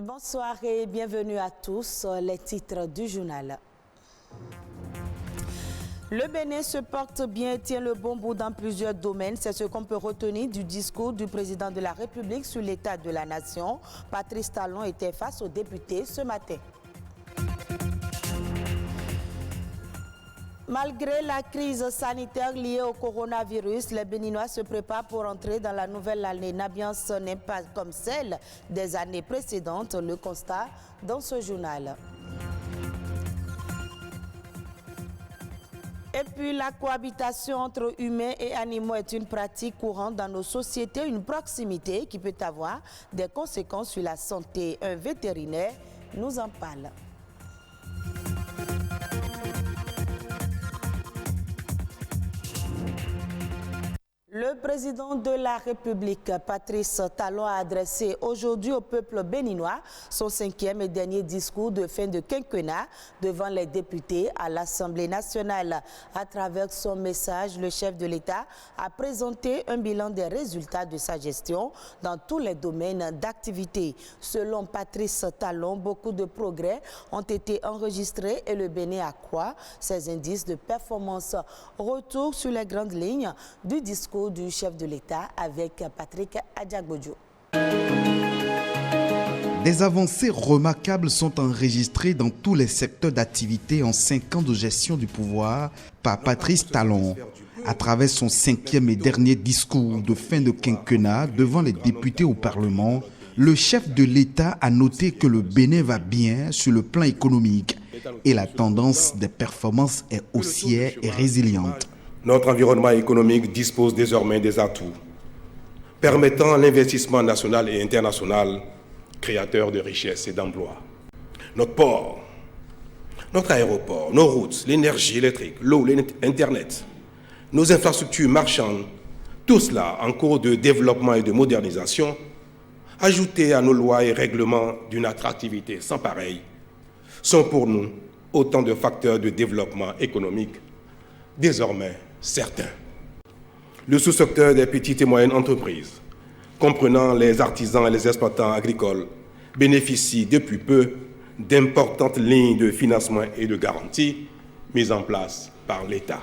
Bonsoir et bienvenue à tous. Les titres du journal. Le Bénin se porte bien et tient le bon bout dans plusieurs domaines. C'est ce qu'on peut retenir du discours du président de la République sur l'état de la nation. Patrice Talon était face aux députés ce matin. Malgré la crise sanitaire liée au coronavirus, les Béninois se préparent pour entrer dans la nouvelle année. L'ambiance n'est pas comme celle des années précédentes, le constat dans ce journal. Et puis la cohabitation entre humains et animaux est une pratique courante dans nos sociétés, une proximité qui peut avoir des conséquences sur la santé. Un vétérinaire nous en parle. Le président de la République, Patrice Talon, a adressé aujourd'hui au peuple béninois son 5e et dernier discours de fin de quinquennat devant les députés à l'Assemblée nationale. À travers son message, le chef de l'État a présenté un bilan des résultats de sa gestion dans tous les domaines d'activité. Selon Patrice Talon, beaucoup de progrès ont été enregistrés et le Bénin accroît ses indices de performance. Retour sur les grandes lignes du discours du chef de l'État avec Patrick Adjagbodjo. Des avancées remarquables sont enregistrées dans tous les secteurs d'activité en 5 ans de gestion du pouvoir par Patrice Talon. À travers son 5e et dernier discours de fin de quinquennat devant les députés au Parlement, le chef de l'État a noté que le Bénin va bien sur le plan économique et la tendance des performances est haussière et résiliente. Notre environnement économique dispose désormais des atouts permettant l'investissement national et international, créateur de richesses et d'emplois. Notre port, notre aéroport, nos routes, l'énergie électrique, l'eau, l'Internet, nos infrastructures marchandes, tout cela en cours de développement et de modernisation, ajoutés à nos lois et règlements d'une attractivité sans pareille, sont pour nous autant de facteurs de développement économique désormais certains. Le sous-secteur des petites et moyennes entreprises, comprenant les artisans et les exploitants agricoles, bénéficie depuis peu d'importantes lignes de financement et de garantie mises en place par l'État.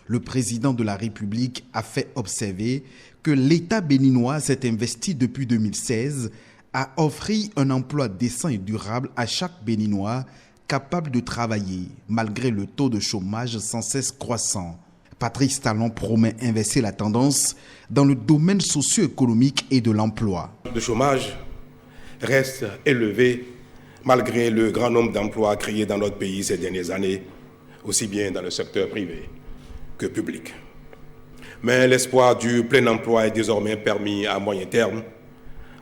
Le président de la République a fait observer que l'État béninois s'est investi depuis 2016 à offrir un emploi décent et durable à chaque Béninois capable de travailler, malgré le taux de chômage sans cesse croissant. Patrice Talon promet inverser la tendance dans le domaine socio-économique et de l'emploi. Le chômage reste élevé malgré le grand nombre d'emplois créés dans notre pays ces dernières années, aussi bien dans le secteur privé que public. Mais l'espoir du plein emploi est désormais permis à moyen terme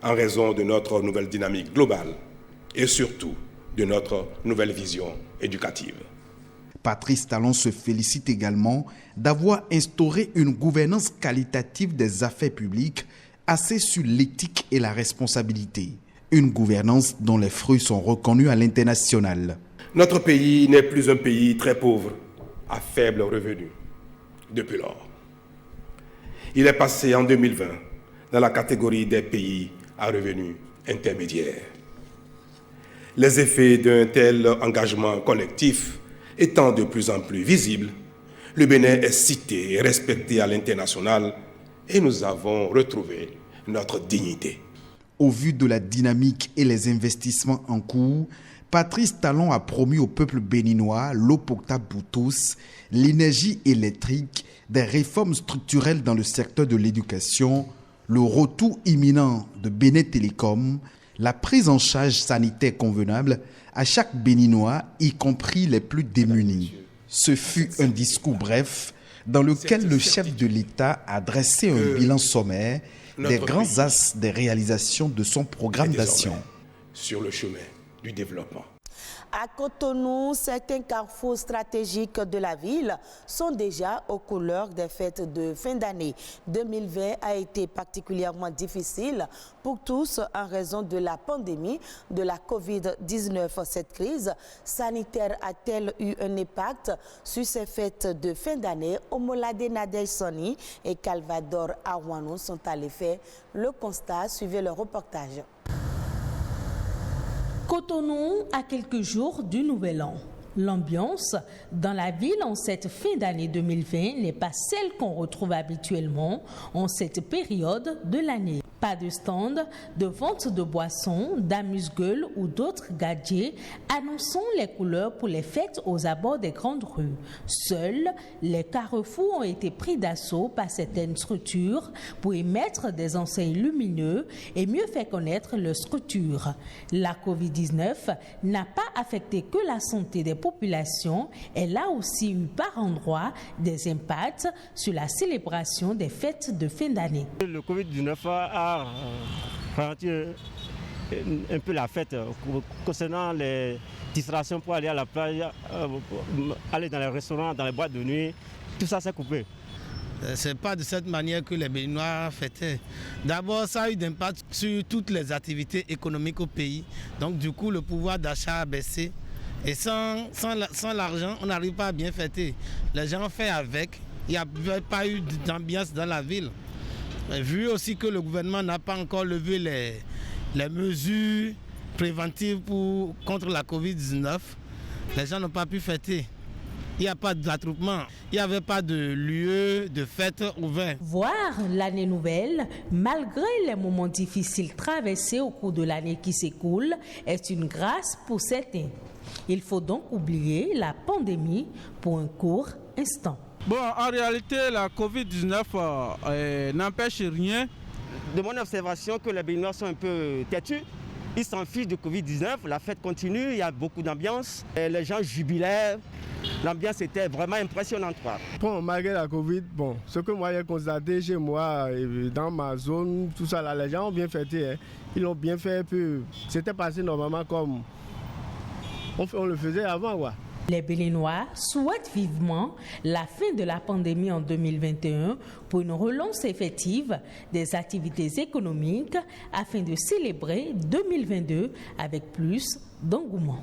en raison de notre nouvelle dynamique globale et surtout de notre nouvelle vision éducative. Patrice Talon se félicite également d'avoir instauré une gouvernance qualitative des affaires publiques axée sur l'éthique et la responsabilité. Une gouvernance dont les fruits sont reconnus à l'international. Notre pays n'est plus un pays très pauvre, à faible revenu, depuis lors. Il est passé en 2020 dans la catégorie des pays à revenus intermédiaires. Les effets d'un tel engagement collectif étant de plus en plus visibles, le Bénin est cité et respecté à l'international et nous avons retrouvé notre dignité. Au vu de la dynamique et les investissements en cours, Patrice Talon a promis au peuple béninois l'eau potable pour tous, l'énergie électrique, des réformes structurelles dans le secteur de l'éducation, le retour imminent de Bénin Télécom, la prise en charge sanitaire convenable à chaque Béninois, y compris les plus démunis. Ce fut un discours bref dans lequel le chef de l'État a dressé un bilan sommaire des grands axes des réalisations de son programme d'action. Sur le chemin du développement. À Cotonou, certains carrefours stratégiques de la ville sont déjà aux couleurs des fêtes de fin d'année. 2020 a été particulièrement difficile pour tous en raison de la pandémie de la COVID-19. Cette crise sanitaire a-t-elle eu un impact sur ces fêtes de fin d'année? Omolade Nadej Soni et Calvador Arwano sont allés faire le constat. Suivez le reportage. Cotonou à quelques jours du Nouvel An. L'ambiance dans la ville en cette fin d'année 2020 n'est pas celle qu'on retrouve habituellement en cette période de l'année. Pas de stand de vente de boissons, d'amuse-gueule ou d'autres gadgets annonçant les couleurs pour les fêtes aux abords des grandes rues. Seuls les carrefours ont été pris d'assaut par certaines structures pour y mettre des enseignes lumineuses et mieux faire connaître leur structure. La Covid-19 n'a pas affecté que la santé des populations, elle a aussi eu par endroits des impacts sur la célébration des fêtes de fin d'année. Le Covid-19 a ralenti un peu la fête concernant les distractions pour aller à la plage, aller dans les restaurants, dans les boîtes de nuit, tout ça s'est coupé. Ce n'est pas de cette manière que les Béninois fêtaient. D'abord, ça a eu d'impact sur toutes les activités économiques au pays. Donc du coup, le pouvoir d'achat a baissé. Et sans l'argent, on n'arrive pas à bien fêter. Les gens font avec. Il n'y a pas eu d'ambiance dans la ville. Vu aussi que le gouvernement n'a pas encore levé les mesures préventives contre la Covid-19, les gens n'ont pas pu fêter. Il n'y a pas d'attroupement, il n'y avait pas de lieu de fête ouvert. Voir l'année nouvelle, malgré les moments difficiles traversés au cours de l'année qui s'écoule, est une grâce pour certains. Il faut donc oublier la pandémie pour un court instant. Bon, en réalité, la Covid-19 n'empêche rien. De mon observation, que les Béninois sont un peu têtus. Ils s'en fichent de Covid-19, la fête continue, il y a beaucoup d'ambiance. Les gens jubilaient, l'ambiance était vraiment impressionnante. Bon, malgré la Covid, ce que moi j'ai constaté chez moi, dans ma zone, tout ça, là, les gens ont bien fêté. Ils l'ont bien fait, puis c'était passé normalement comme on le faisait avant. Les Béninois souhaitent vivement la fin de la pandémie en 2021 pour une relance effective des activités économiques afin de célébrer 2022 avec plus d'engouement.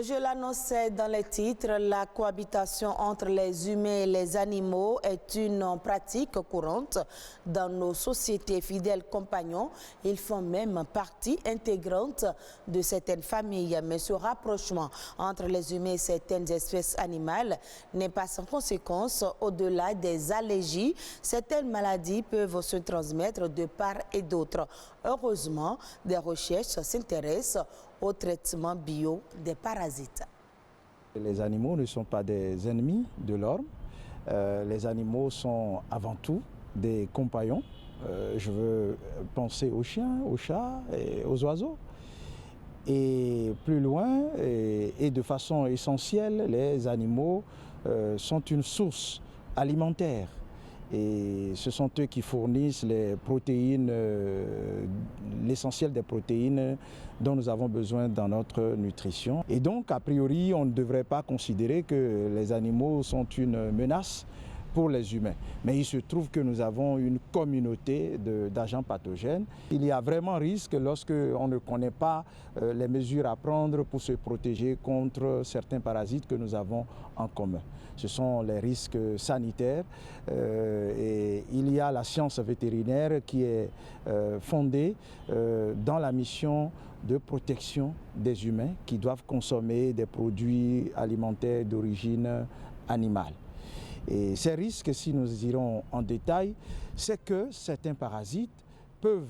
Je l'annonçais dans les titres, la cohabitation entre les humains et les animaux est une pratique courante dans nos sociétés. Fidèles compagnons, ils font même partie intégrante de certaines familles. Mais ce rapprochement entre les humains et certaines espèces animales n'est pas sans conséquence. Au-delà des allergies, certaines maladies peuvent se transmettre de part et d'autre. Heureusement, des recherches s'intéressent au traitement bio des parasites. Les animaux ne sont pas des ennemis de l'homme. Les animaux sont avant tout des compagnons. Je veux penser aux chiens, aux chats et aux oiseaux. Et plus loin, et de façon essentielle, les animaux sont une source alimentaire. Et ce sont eux qui fournissent les protéines, l'essentiel des protéines dont nous avons besoin dans notre nutrition. Et donc, a priori, on ne devrait pas considérer que les animaux sont une menace pour les humains. Mais il se trouve que nous avons une communauté d'agents pathogènes. Il y a vraiment risque lorsque on ne connaît pas les mesures à prendre pour se protéger contre certains parasites que nous avons en commun. Ce sont les risques sanitaires et il y a la science vétérinaire qui est fondée dans la mission de protection des humains qui doivent consommer des produits alimentaires d'origine animale. Et ces risques, si nous irons en détail, c'est que certains parasites peuvent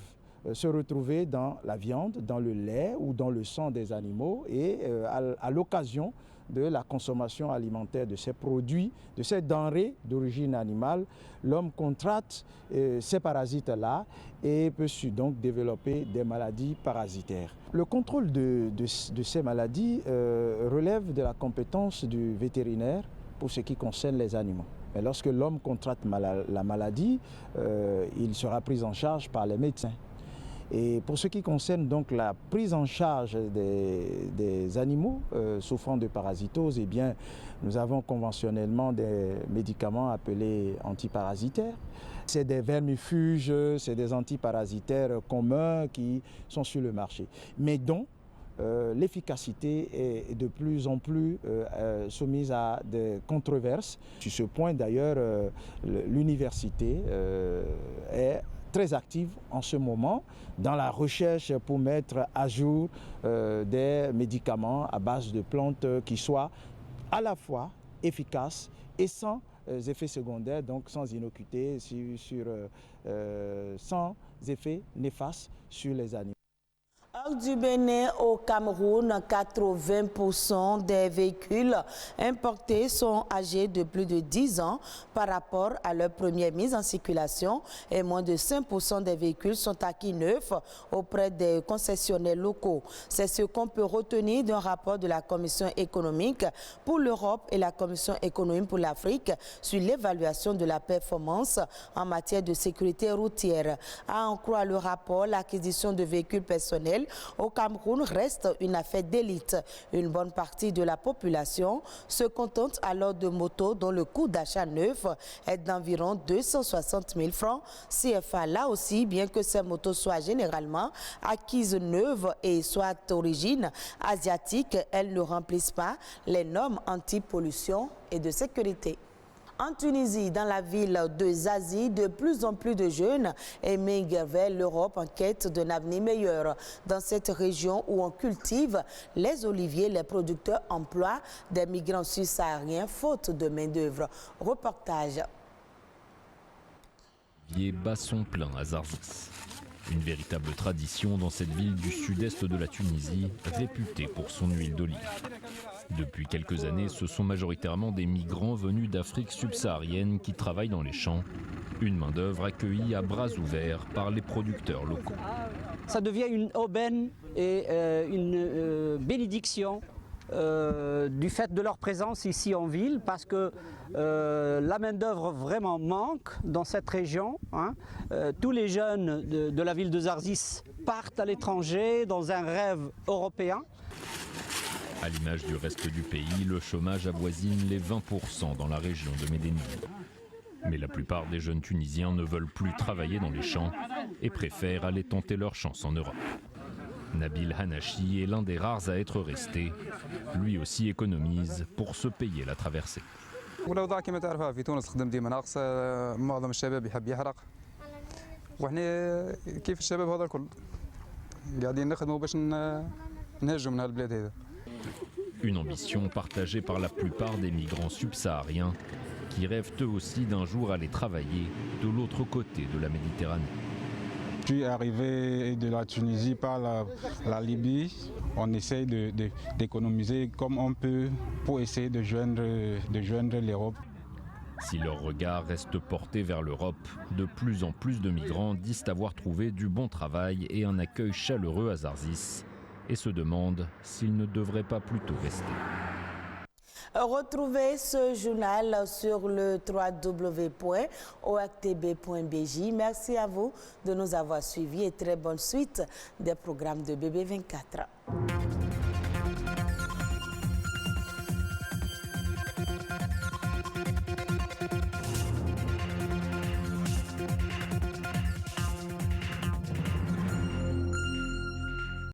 se retrouver dans la viande, dans le lait ou dans le sang des animaux et à l'occasion de la consommation alimentaire de ces produits, de ces denrées d'origine animale, l'homme contracte ces parasites-là et peut donc développer des maladies parasitaires. Le contrôle de ces maladies relève de la compétence du vétérinaire pour ce qui concerne les animaux. Mais lorsque l'homme contracte la maladie, il sera pris en charge par les médecins. Et pour ce qui concerne donc la prise en charge des animaux souffrant de parasitose, eh bien, nous avons conventionnellement des médicaments appelés antiparasitaires. C'est des vermifuges, c'est des antiparasitaires communs qui sont sur le marché, mais dont l'efficacité est de plus en plus soumise à des controverses. Sur ce point d'ailleurs, l'université est très active en ce moment dans la recherche pour mettre à jour des médicaments à base de plantes qui soient à la fois efficaces et sans effets secondaires, donc sans innocuité, sans effets néfastes sur les animaux. Du Bénin au Cameroun, 80% des véhicules importés sont âgés de plus de 10 ans par rapport à leur première mise en circulation et moins de 5% des véhicules sont acquis neufs auprès des concessionnaires locaux. C'est ce qu'on peut retenir d'un rapport de la Commission économique pour l'Europe et la Commission économique pour l'Afrique sur l'évaluation de la performance en matière de sécurité routière. À en croire le rapport, l'acquisition de véhicules personnels au Cameroun reste une affaire d'élite. Une bonne partie de la population se contente alors de motos dont le coût d'achat neuf est d'environ 260 000 francs CFA. Là aussi, bien que ces motos soient généralement acquises neuves et soient d'origine asiatique, elles ne remplissent pas les normes anti-pollution et de sécurité. En Tunisie, dans la ville de Zazie, de plus en plus de jeunes émigrent vers l'Europe en quête d'un avenir meilleur. Dans cette région où on cultive les oliviers, les producteurs emploient des migrants subsahariens faute de main-d'œuvre. Reportage. Bat son plein à Zarzis. Une véritable tradition dans cette ville du sud-est de la Tunisie, réputée pour son huile d'olive. Depuis quelques années, ce sont majoritairement des migrants venus d'Afrique subsaharienne qui travaillent dans les champs. Une main-d'œuvre accueillie à bras ouverts par les producteurs locaux. Ça devient une aubaine et une bénédiction du fait de leur présence ici en ville, parce que la main-d'œuvre vraiment manque dans cette région. Tous les jeunes de la ville de Zarzis partent à l'étranger dans un rêve européen. À l'image du reste du pays, le chômage avoisine les 20% dans la région de Médéine. Mais la plupart des jeunes Tunisiens ne veulent plus travailler dans les champs et préfèrent aller tenter leur chance en Europe. Nabil Hanachi est l'un des rares à être resté. Lui aussi économise pour se payer la traversée. Une ambition partagée par la plupart des migrants subsahariens qui rêvent eux aussi d'un jour aller travailler de l'autre côté de la Méditerranée. Je suis arrivé de la Tunisie par la Libye. On essaye d'économiser comme on peut pour essayer de joindre l'Europe. Si leur regard reste porté vers l'Europe, de plus en plus de migrants disent avoir trouvé du bon travail et un accueil chaleureux à Zarzis et se demandent s'ils ne devraient pas plutôt rester. Retrouvez ce journal sur le www.oactb.bj. Merci à vous de nous avoir suivis et très bonne suite des programmes de BB24.